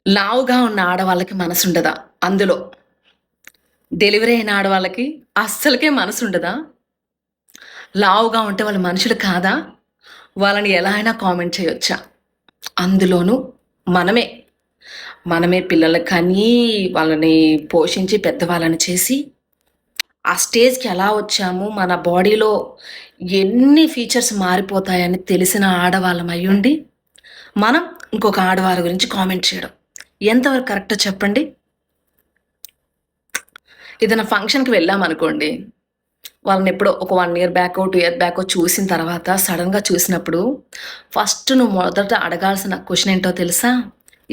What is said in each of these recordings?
లావుగా ఉన్న ఆడవాళ్ళకి మనసుండదా? అందులో డెలివరీ అయిన ఆడవాళ్ళకి అస్సలకే మనసుండదా? లావుగా ఉంటే వాళ్ళు మనుషులు కాదా? వాళ్ళని ఎలా అయినా కామెంట్ చేయొచ్చా? అందులోనూ మనమే, మనమే పిల్లలని కని, వాళ్ళని పోషించి పెద్దవాళ్ళని చేసి, ఆ స్టేజ్‌కి ఎలా వచ్చాము, మన బాడీలో ఎన్ని ఫీచర్స్ మారిపోతాయని తెలిసిన ఆడవాళ్ళం అయ్యుండి, మనం ఇంకొక ఆడవారి గురించి కామెంట్ చేయడం. ఎంతవరకు కరెక్టో చెప్పండి? ఏదైనా ఫంక్షన్‌కి వెళ్ళామనుకోండి. వాళ్ళనెప్పుడో ఒక 1 ఇయర్ బ్యాకో, 2 ఇయర్ బ్యాకో చూసిన తర్వాత సడెన్‌గా చూసినప్పుడు ఫస్ట్ నువ్వు మొదట అడగాల్సిన క్వెషన్ ఏంటో తెలుసా?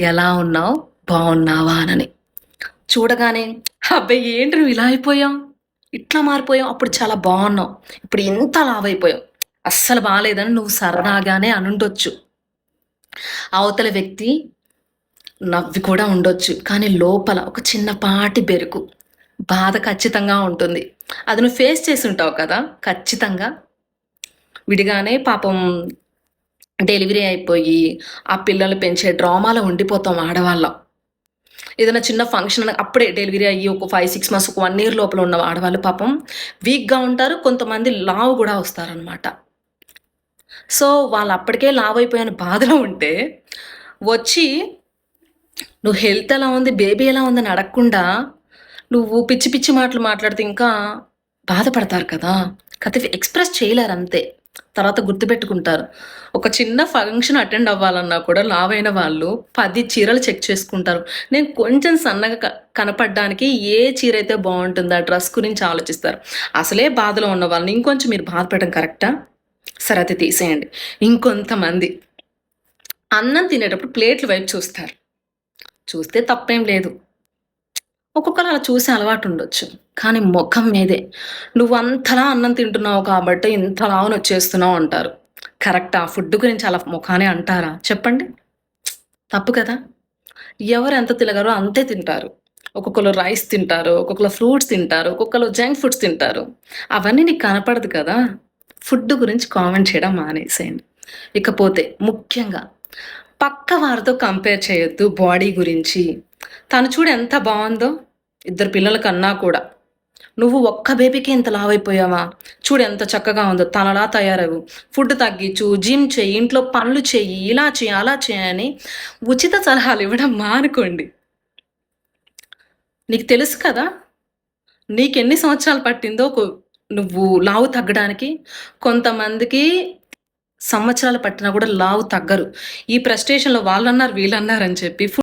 ఎలా ఉన్నావు? బావున్నావా? అనని. చూడగానే అబ్బే! ఏంటి నువ్వు ఇలా అయిపోయావు? ఇట్లా మారిపోయావు. అప్పుడు చాలా బావున్నావు. ఇప్పుడు ఇంత లావైపోయావు. అస్సలు బాలేదని నువ్వు సరదాగానే అనుండొచ్చు. అవతల వ్యక్తి నవ్వి కూడా ఉండొచ్చు. కానీ లోపల ఒక చిన్నపాటి బెరుకు, బాధ ఖచ్చితంగా ఉంటుంది. అది నువ్వు ఫేస్ చేసుంటావు కదా! ఖచ్చితంగా. విడిగానే పాపం డెలివరీ అయిపోయి, ఆ పిల్లల్ని పెంచే డ్రామాలో ఉండిపోతాం ఆడవాళ్ళం. ఏదైనా చిన్న ఫంక్షన్ అప్పుడే డెలివరీ అయ్యి ఒక 5, 6 మంత్స్, ఒక 1 ఇయర్ లోపల ఉన్న ఆడవాళ్ళు పాపం వీక్‌గా ఉంటారు. కొంతమంది లావు గూడా వస్తారనమాట. సో, వాళ్ళు అప్పటికే లావైపోయాను బాధలో ఉంటే, వచ్చి నువ్వు హెల్త్ ఎలా ఉంది? బేబీ ఎలా ఉందని అడగకుండా, నువ్వు పిచ్చి పిచ్చి మాటలు మాట్లాడితే ఇంకా బాధపడతారు కదా! కాతే ఎక్స్‌ప్రెస్ చేయలేరంతే. తర్వాత గుర్తుపెట్టుకుంటారు. ఒక చిన్న ఫంక్షన్ అటెండ్ అవ్వాలన్నా కూడా లావైన వాళ్ళు 10 చీరలు చెక్ చేసుకుంటారు. నేను కొంచెం సన్నగా కనపడడానికి ఏ చీరైతే బావుంటుందా? డ్రెస్ గురించి ఆలోచిస్తారు. అసలే బాధలో ఉన్న వాళ్ళని ఇంకొంచెం మీరు బాధ పెట్టడం కరెక్టా? సరే అది తీసేయండి. ఇంకొంతమంది అన్నం తినేటప్పుడు ప్లేట్‌ల వైపు చూస్తారు. చూస్తే తప్పేం లేదు. ఒక్కొక్కరు అలా చూసే అలవాటుండొచ్చు. కానీ మొఖం మీదే. "నువ్వంతలా అన్నం తింటున్నావు కాబట్టి ఇంత లావునొచ్చేస్తున్నావు" అంటారు. కరెక్టా? ఫుడ్ గురించి అలా మొఖానే అంటారా? చెప్పండి. తప్పు కదా! ఎవరెంత తినగలరో అంతే తింటారు. ఒక్కొక్కళ్ళు రైస్ తింటారు, ఒక్కొక్కళ్ళు ఫ్రూట్స్ తింటారు, ఒక్కొక్కళ్ళు జంక్ ఫుడ్స్ తింటారు. అవన్నీ నీకు కనపడదు కదా! ఫుడ్ గురించి కామెంట్ చేయడం మానేసేయండి. ఇకపోతే ముఖ్యంగా పక్క వారితో కంపేర్ చేయొద్దు బాడీ గురించి. తను చూడు ఎంత బావుందో, ఇద్దరు పిల్లల కన్నా కూడా. నువ్వు ఒక్క బేబీకే ఇంత లావైపోయావా? చూడు ఎంత చక్కగా ఉందో, తనలా తయారవ్వు. ఫుడ్ తగ్గించు, జిమ్ చెయ్యి, ఇంట్లో పనులు చెయ్యి, ఇలా చెయ్యి, అలా చెయ్యి అని ఉచిత సలహాలు ఇవ్వడం మానుకోండి. నీకు తెలుసు కదా! నీకెన్ని సంవత్సరాలు పట్టిందో నువ్వు లావు తగ్గడానికి. కొంతమందికి సంవత్సరాలు పట్టినా కూడా లావు తగ్గరు. ఈ ఫ్రస్ట్రేషన్‌లో వాళ్ళన్నారు, వీళ్ళన్నారని చెప్పి